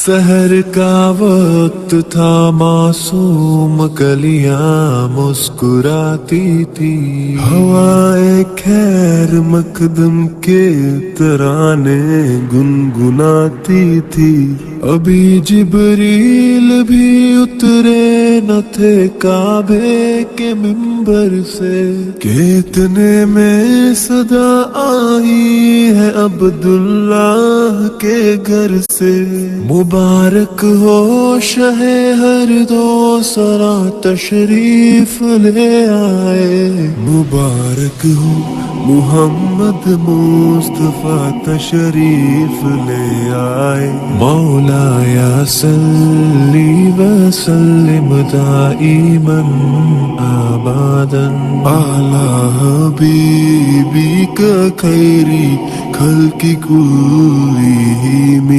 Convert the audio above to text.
سحر کا وقت تھا، معصوم کلیاں مسکراتی تھی، ہوائے خیر مقدم کے ترانے گنگناتی تھی، ابھی جبریل بھی اترے نہ تھے کعبے کے منبر سے کہ اتنے میں صدا آئی ہے عبداللہ کے گھر سے، مبارک ہو شہ ہر دو سرا تشریف لے آئے، مبارک ہو محمد مصطفیٰ تشریف لے آئے، مولایا صلی وسلم دائما ابدا علی حبیبک خیر خلق کلہم۔